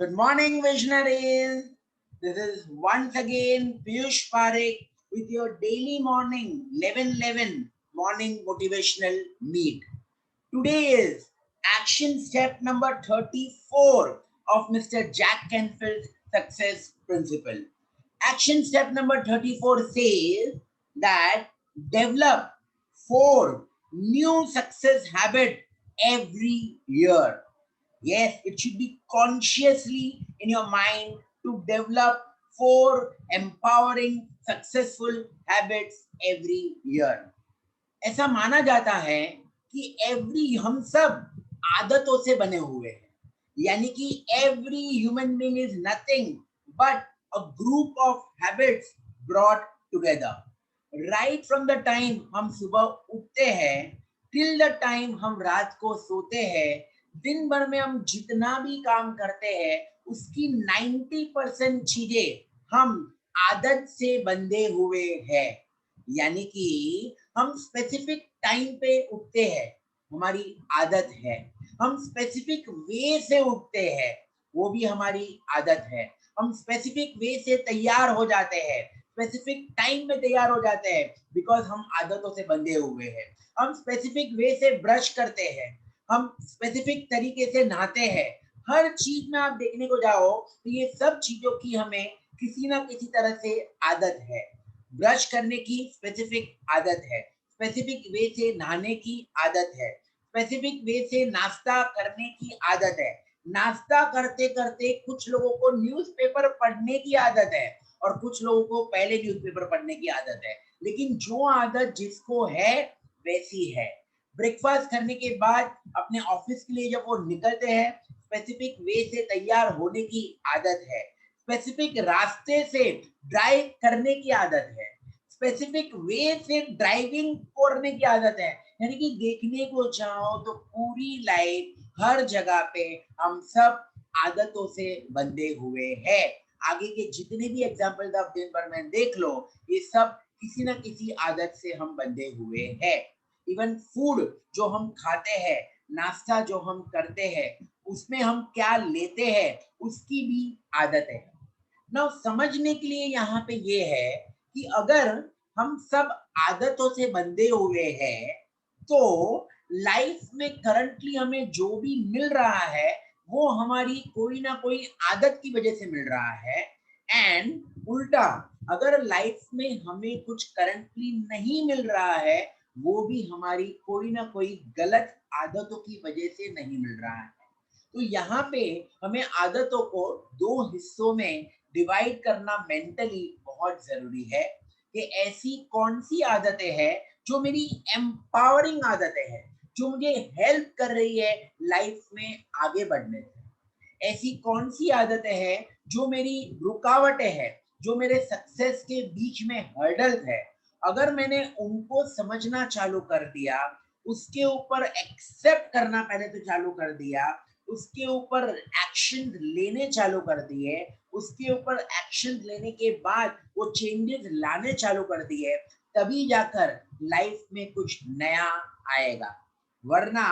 Good morning, visionaries. This is once again Piyush Parekh with your daily morning 11:11 morning motivational meet. Today is action step number 34 of Mr. Jack Canfield's success principle. Action step number 34 says that develop 4 new success habits every year. Yes, it should be consciously in your mind to develop 4 empowering successful habits every year. ऐसा माना जाता है कि every हम सब आदतों से बने हुए हैं, यानी कि every human being is nothing but a group of habits brought together. Right from the time हम सुबह उठते हैं टिल द टाइम हम रात को सोते हैं, दिन भर में हम जितना भी काम करते हैं उसकी 90% चीजें हम आदत से बंधे हुए हैं। यानी कि हम स्पेसिफिक टाइम पे उठते हैं, हमारी आदत है। हम स्पेसिफिक वे से उठते हैं, वो भी हमारी आदत है। हम स्पेसिफिक वे से तैयार हो जाते हैं, स्पेसिफिक टाइम में तैयार हो जाते हैं, बिकॉज हम आदतों से बंधे हुए हैं। हम स्पेसिफिक वे से ब्रश करते हैं, हम स्पेसिफिक तरीके से नहाते हैं। हर चीज में आप देखने को जाओ तो ये सब चीजों की हमें किसी ना किसी तरह से आदत है। ब्रश करने की स्पेसिफिक आदत है, स्पेसिफिक वे से नहाने की आदत है, स्पेसिफिक वे से नाश्ता करने की आदत है। नाश्ता करते करते कुछ लोगों को न्यूज़पेपर पढ़ने की आदत है और कुछ लोगों को पहले न्यूज़पेपर पढ़ने की आदत है, लेकिन जो आदत जिसको है वैसी है। ब्रेकफास्ट करने के बाद अपने ऑफिस के लिए जब वो निकलते हैं, स्पेसिफिक वे से तैयार होने की आदत है, स्पेसिफिक रास्ते से ड्राइव करने की आदत है, स्पेसिफिक वे से ड्राइविंग करने की आदत है। यानी कि देखने को जाओ तो पूरी लाइफ हर जगह पे हम सब आदतों से बंधे हुए हैं। आगे के जितने भी एग्जाम्पल आप दिन भर में देख लो, ये सब किसी न किसी आदत से हम बंधे हुए हैं। इवन फूड जो हम खाते हैं, नाश्ता जो हम करते हैं, उसमें हम क्या लेते हैं उसकी भी आदत है ना। समझने के लिए यहाँ पे ये है कि अगर हम सब आदतों से बंधे हुए हैं तो लाइफ में करंटली हमें जो भी मिल रहा है वो हमारी कोई ना कोई आदत की वजह से मिल रहा है। एंड उल्टा, अगर लाइफ में हमें कुछ करंटली नहीं मिल रहा है वो भी हमारी कोई ना कोई गलत आदतों की वजह से नहीं मिल रहा है। तो यहाँ पे हमें आदतों को 2 हिस्सों में डिवाइड करना मेंटली बहुत जरूरी है कि ऐसी कौन सी आदतें हैं जो मेरी एम्पावरिंग आदतें हैं, जो मुझे हेल्प कर रही है लाइफ में आगे बढ़ने में। ऐसी कौन सी आदतें हैं जो मेरी रुकावटें हैं, जो मेरे सक्सेस के बीच में हर्डल है। अगर मैंने उनको समझना चालू कर दिया, उसके ऊपर एक्सेप्ट करना पहले तो चालू कर दिया, उसके ऊपर एक्शन लेने चालू कर दिए, उसके ऊपर एक्शन लेने के बाद वो चेंजेस लाने चालू कर दिए, तभी जाकर लाइफ में कुछ नया आएगा। वरना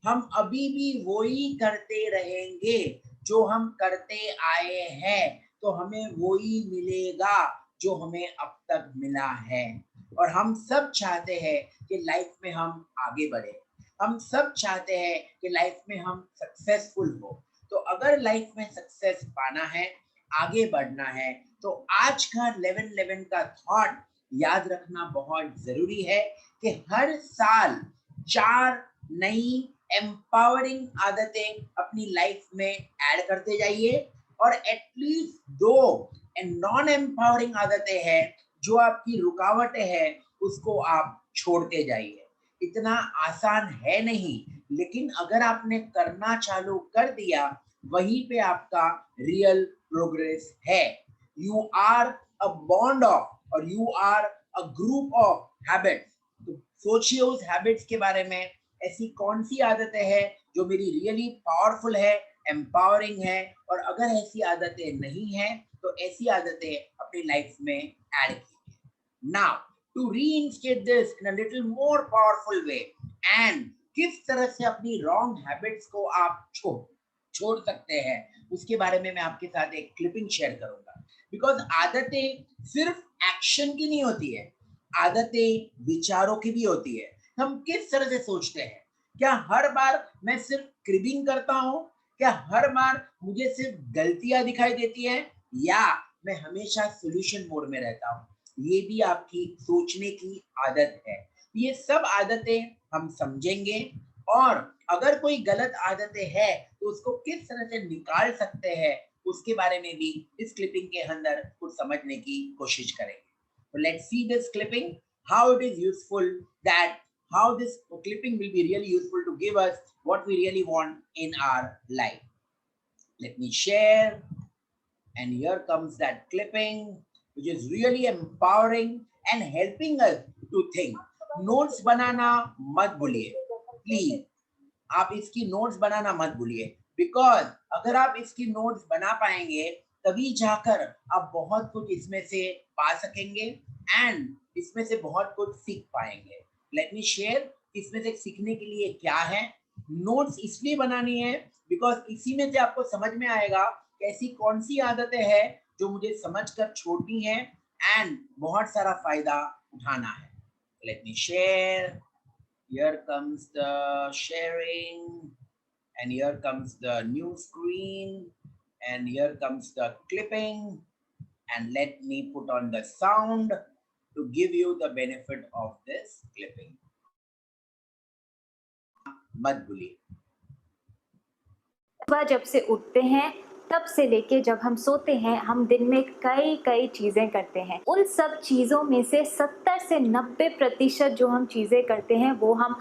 हम अभी भी वही करते रहेंगे जो हम करते आए हैं, तो हमें वही मिलेगा जो हमें अब तक मिला है। और हम सब चाहते हैं कि लाइफ में हम आगे बढ़े, हम सब चाहते हैं कि लाइफ में हम सक्सेसफुल हो। तो अगर लाइफ में सक्सेस पाना है, आगे बढ़ना है, तो आज का 11-11 का थॉट याद रखना बहुत जरूरी है कि हर साल 4 नई एम्पावरिंग आदतें अपनी लाइफ में ऐड करते जाइए और एटलीस्ट 2 नॉन एम्पावरिंग आदतें हैं जो आपकी रुकावटें हैं उसको आप छोड़ते जाइए। इतना आसान है नहीं, लेकिन अगर आपने करना चालू कर दिया वहीं पे आपका रियल प्रोग्रेस है। You are a bond of or you are a group of habits. तो सोचिए उस हैबिट्स के बारे में, ऐसी कौन सी आदतें हैं जो मेरी रियली पावरफुल है, एम्पावरिंग है। और अगर ऐसी आदतें नहीं हैं तो ऐसी आदतें अपनी लाइफ में ऐड कीजिए। Now to reinstate this in a little more powerful way and किस तरह से अपनी wrong habits को आप छोड़ छोड़ सकते हैं, उसके बारे में मैं आपके साथ एक क्लिपिंग शेयर करूंगा। बिकॉज आदतें सिर्फ एक्शन की नहीं होती है, आदतें विचारों की भी होती है। हम किस तरह से सोचते हैं? क्या हर बार मैं सिर्फ क्रिबिंग करता हूँ? क्या हर बार मुझे सिर्फ गलतियां दिखाई देती है, या मैं हमेशा सॉल्यूशन मोड में रहता हूँ? ये भी आपकी सोचने की आदत है। ये सब आदतें हम समझेंगे, और अगर कोई गलत आदतें है तो उसको किस तरह से निकाल सकते हैं, उसके बारे में भी इस क्लिपिंग के अंदर कुछ समझने की कोशिश करेंगे। So let's see this clipping, how it is useful, that how this clipping will be really useful to give us what we really want in our life. Let me share, and here comes that clipping, which is really empowering and helping us to think. Notes बनाना मत भूलिए, please. आप इसकी notes बनाना मत भूलिए, because अगर आप इसकी notes बना पाएंगे तभी जाकर आप बहुत कुछ इसमें से पा सकेंगे, एंड इसमें से बहुत कुछ सीख पाएंगे। लेट मी शेयर, इसमें से सीखने के लिए क्या है। नोट्स इसलिए बनानी है बिकॉज इसी में से आपको समझ में आएगा कि ऐसी कौन सी आदतें हैं जो मुझे समझकर छोड़नी है, एंड बहुत सारा फायदा उठाना है। Let me share, here comes the sharing, and here comes the new screen, and here comes the clipping, and let me put on the sound to give you the benefit of this clipping. मत भूलिए। सुबह जब से उठते हैं तब से लेके जब हम सोते हैं, हम दिन में कई कई चीज़ें करते हैं। उन सब चीज़ों में से 70 से 90% जो हम चीज़ें करते हैं वो हम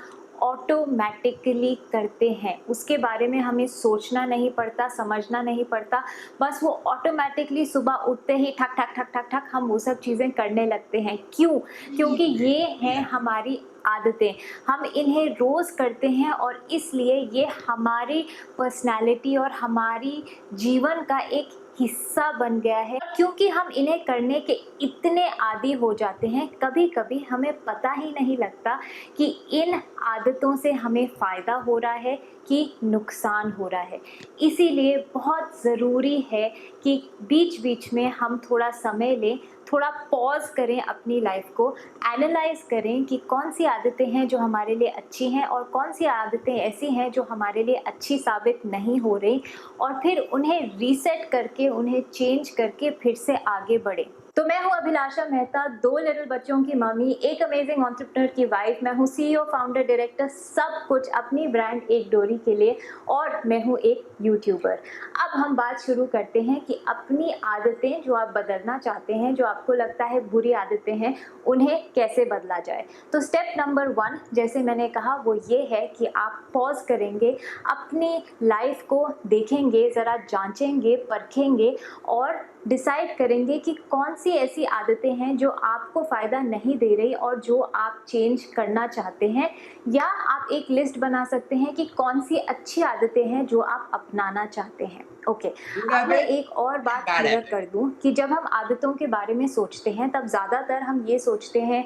ऑटोमेटिकली करते हैं। उसके बारे में हमें सोचना नहीं पड़ता, समझना नहीं पड़ता, बस वो ऑटोमेटिकली सुबह उठते ही ठक ठक ठक ठक ठक हम वो सब चीज़ें करने लगते हैं। क्यों? क्योंकि ये हैं हमारी आदतें। हम इन्हें रोज़ करते हैं और इसलिए ये हमारी पर्सनैलिटी और हमारी जीवन का एक हिस्सा बन गया है। क्योंकि हम इन्हें करने के इतने आदी हो जाते हैं, कभी कभी हमें पता ही नहीं लगता कि इन आदतों से हमें फ़ायदा हो रहा है कि नुकसान हो रहा है। इसीलिए बहुत ज़रूरी है कि बीच बीच में हम थोड़ा समय लें, थोड़ा पॉज करें, अपनी लाइफ को एनालाइज करें कि कौन सी आदतें हैं जो हमारे लिए अच्छी हैं और कौन सी आदतें ऐसी हैं जो हमारे लिए अच्छी साबित नहीं हो रही, और फिर उन्हें रीसेट करके, उन्हें चेंज करके फिर से आगे बढ़ें। तो मैं हूँ अभिलाषा मेहता, 2 लिटिल बच्चों की मम्मी, एक अमेजिंग एंटरप्रेन्योर की वाइफ। मैं हूँ सीईओ, फाउंडर, डायरेक्टर, सब कुछ अपनी ब्रांड एक डोरी के लिए, और मैं हूँ एक यूट्यूबर। अब हम बात शुरू करते हैं कि अपनी आदतें जो आप बदलना चाहते हैं, जो आपको लगता है बुरी आदतें हैं, उन्हें कैसे बदला जाए। तो स्टेप नंबर 1, जैसे मैंने कहा, वो ये है कि आप पॉज करेंगे, अपनी लाइफ को देखेंगे, ज़रा जांचेंगे, परखेंगे और डिसाइड करेंगे कि कौन सी ऐसी आदतें हैं जो आपको फ़ायदा नहीं दे रही और जो आप चेंज करना चाहते हैं, या आप एक लिस्ट बना सकते हैं कि कौन सी अच्छी आदतें हैं जो आप अपनाना चाहते हैं। ओके, अब मैं एक और बात क्लियर कर दूं कि जब हम आदतों के बारे में सोचते हैं तब ज़्यादातर हम ये सोचते हैं,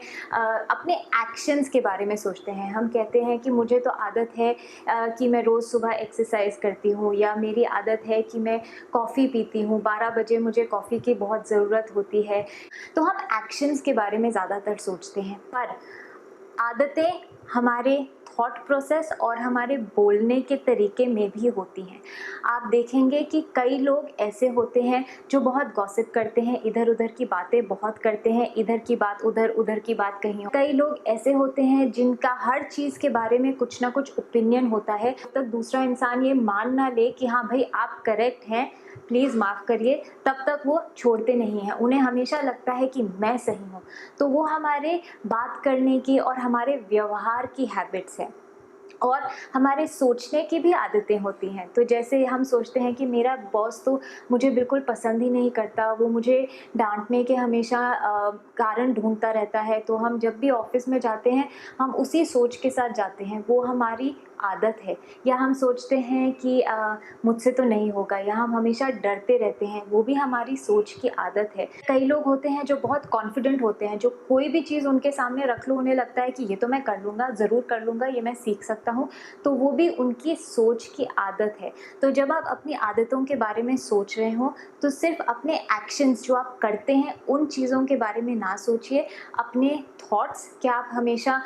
अपने एक्शंस के बारे में सोचते हैं। हम कहते हैं कि मुझे तो आदत है कि मैं रोज़ सुबह एक्सरसाइज करती हूँ, या मेरी आदत है कि मैं कॉफ़ी पीती हूँ, 12 बजे मुझे कॉफ़ी की बहुत ज़रूरत होती है। तो हम एक्शंस के बारे में ज़्यादातर सोचते हैं, पर आदतें हमारे थॉट प्रोसेस और हमारे बोलने के तरीके में भी होती हैं। आप देखेंगे कि कई लोग ऐसे होते हैं जो बहुत गॉसिप करते हैं, इधर उधर की बातें बहुत करते हैं, इधर की बात उधर, उधर की बात कहीं। कई लोग ऐसे होते हैं जिनका हर चीज़ के बारे में कुछ ना कुछ ओपिनियन होता है। जब तक दूसरा इंसान ये मान ना ले कि हाँ भाई आप करेक्ट हैं, प्लीज़ माफ़ करिए, तब तक वो छोड़ते नहीं हैं। उन्हें हमेशा लगता है कि मैं सही हूँ। तो वो हमारे बात करने की और हमारे व्यवहार की हैबिट्स हैं, और हमारे सोचने की भी आदतें होती हैं। तो जैसे हम सोचते हैं कि मेरा बॉस तो मुझे बिल्कुल पसंद ही नहीं करता, वो मुझे डांटने के हमेशा कारण ढूंढता रहता है। तो हम जब भी ऑफिस में जाते हैं हम उसी सोच के साथ जाते हैं। वो हमारी आदत है, या हम सोचते हैं कि मुझसे तो नहीं होगा, या हम हमेशा डरते रहते हैं, वो भी हमारी सोच की आदत है। कई लोग होते हैं जो बहुत कॉन्फिडेंट होते हैं, जो कोई भी चीज़ उनके सामने रख लो उन्हें लगता है कि ये तो मैं कर लूँगा, ज़रूर कर लूँगा, ये मैं सीख सकता हूँ, तो वो भी उनकी सोच की आदत है। तो जब आप अपनी आदतों के बारे में सोच रहे हो, तो सिर्फ़ अपने एक्शंस जो आप करते हैं उन चीज़ों के बारे में ना सोचिए। अपने थॉट्स, क्या आप हमेशा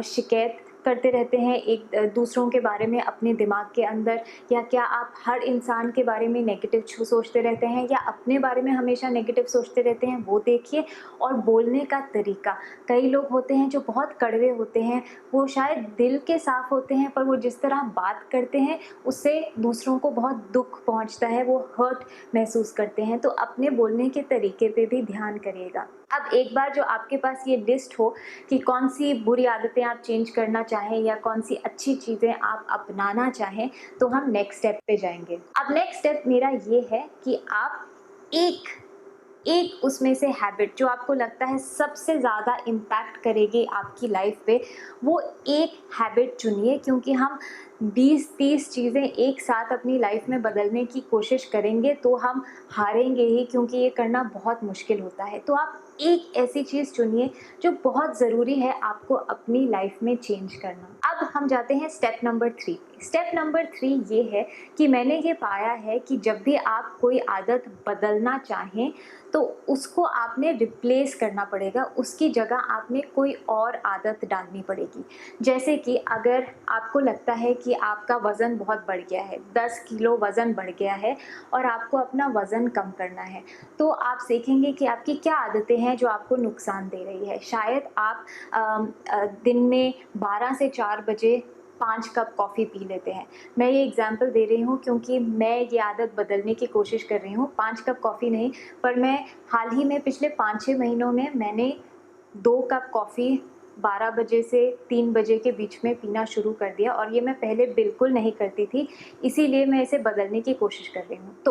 शिकायत करते रहते हैं एक दूसरों के बारे में अपने दिमाग के अंदर, या क्या आप हर इंसान के बारे में नेगेटिव सोचते रहते हैं, या अपने बारे में हमेशा नेगेटिव सोचते रहते हैं, वो देखिए। और बोलने का तरीका, कई लोग होते हैं जो बहुत कड़वे होते हैं, वो शायद दिल के साफ होते हैं, पर वो जिस तरह बात करते हैं उससे दूसरों को बहुत दुख पहुंचता है, वो हर्ट महसूस करते हैं। तो अपने बोलने के तरीके पे भी ध्यान करिएगा। अब एक बार जो आपके पास ये लिस्ट हो कि कौन सी बुरी आदतें आप चेंज करना चाहें या कौन सी अच्छी चीज़ें आप अपनाना चाहें, तो हम नेक्स्ट स्टेप पे जाएँगे। अब नेक्स्ट स्टेप मेरा ये है कि आप एक एक उसमें से हैबिट जो आपको लगता है सबसे ज़्यादा इम्पैक्ट करेगी आपकी लाइफ पे, वो एक हैबिट चुनिए, क्योंकि हम 20-30 चीज़ें एक साथ अपनी लाइफ में बदलने की कोशिश करेंगे तो हम हारेंगे ही, क्योंकि ये करना बहुत मुश्किल होता है। तो आप एक ऐसी चीज़ चुनिए जो बहुत ज़रूरी है आपको अपनी लाइफ में चेंज करना। अब हम जाते हैं स्टेप नंबर 3 पे। स्टेप नंबर 3 ये है कि मैंने ये पाया है कि जब भी आप कोई आदत बदलना चाहें, तो उसको आपने रिप्लेस करना पड़ेगा, उसकी जगह आपने कोई और आदत डालनी पड़ेगी। जैसे कि अगर आपको लगता है कि आपका वज़न बहुत बढ़ गया है, 10 किलो वज़न बढ़ गया है और आपको अपना वज़न कम करना है, तो आप सीखेंगे कि आपकी क्या आदतें हैं जो आपको नुकसान दे रही है। शायद आप दिन में 12 से 4 बजे 5 कप कॉफ़ी पी लेते हैं। मैं ये एग्ज़ाम्पल दे रही हूँ क्योंकि मैं ये आदत बदलने की कोशिश कर रही हूँ। 5 कप कॉफ़ी नहीं, पर मैं हाल ही में पिछले 5-6 महीनों में मैंने 2 कप कॉफ़ी 12 बजे से 3 बजे के बीच में पीना शुरू कर दिया, और ये मैं पहले बिल्कुल नहीं करती थी, इसीलिए मैं इसे बदलने की कोशिश कर रही हूँ।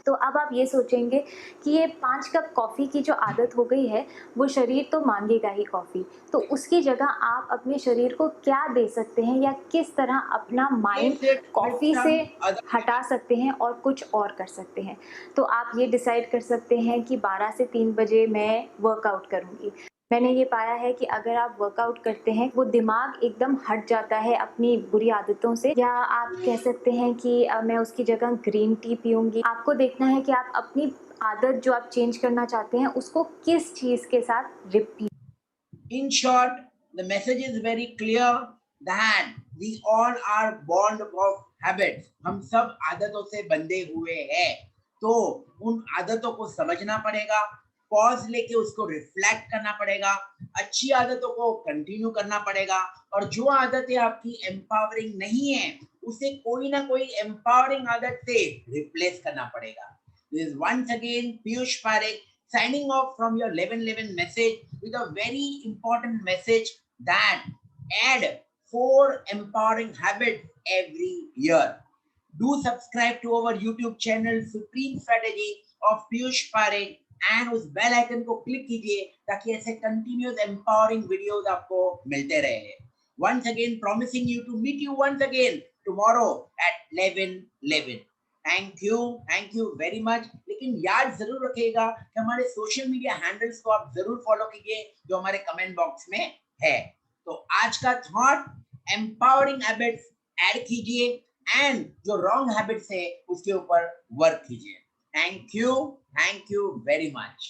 तो अब आप ये सोचेंगे कि ये 5 कप कॉफ़ी की जो आदत हो गई है, वो शरीर तो माँगेगा ही कॉफ़ी, तो उसकी जगह आप अपने शरीर को क्या दे सकते हैं, या किस तरह अपना mind Replace it with coffee से some other हटा habit. सकते हैं और कुछ और कर सकते हैं। तो आप ये डिसाइड कर सकते हैं कि 12 से 3 बजे मैं वर्कआउट करूँगी। मैंने ये पाया है कि अगर आप वर्कआउट करते हैं, वो दिमाग एकदम हट जाता है अपनी बुरी आदतों से, या आप कह सकते हैं कि मैं उसकी जगह ग्रीन टी पीऊँगी। आपको देखना है कि आप अपनी आदत जो आप चेंज करना चाहते हैं, उसको किस चीज़ के साथ replace. In short, the message is very clear that we all are born of habits. हम सब आदतों से बंधे हुए हैं, तो उन आदतों को समझना पड़ेगा, पॉज लेके उसको रिफ्लेक्ट करना पड़ेगा, अच्छी आदतों को कंटिन्यू करना पड़ेगा, और जो आदतें आपकी एम्पावरिंग नहीं है, उसे कोई ना कोई एम्पावरिंग आदत से रिप्लेस करना पड़ेगा. This is once again Piyush Parekh signing off from your 1111 message with a very important message that add 4 empowering habits every year. Do subscribe to our YouTube channel Supreme Strategy of Piyush Parekh and उस bell icon को click कीजिए ताकि ऐसे continuous empowering videos आपको मिलते रहे. Once again promising you to meet you once again tomorrow at 11:11. Thank you very much. लेकिन याद जरूर रखिएगा कि हमारे सोशल मीडिया हैंडल्स को आप जरूर फॉलो कीजिए जो हमारे कमेंट बॉक्स में है. तो आज का थॉट, एम्पावरिंग हैबिट्स ऐड कीजिए एंड जो रॉन्ग हैबिट्स है उसके ऊपर वर्क कीजिए. Thank you very much.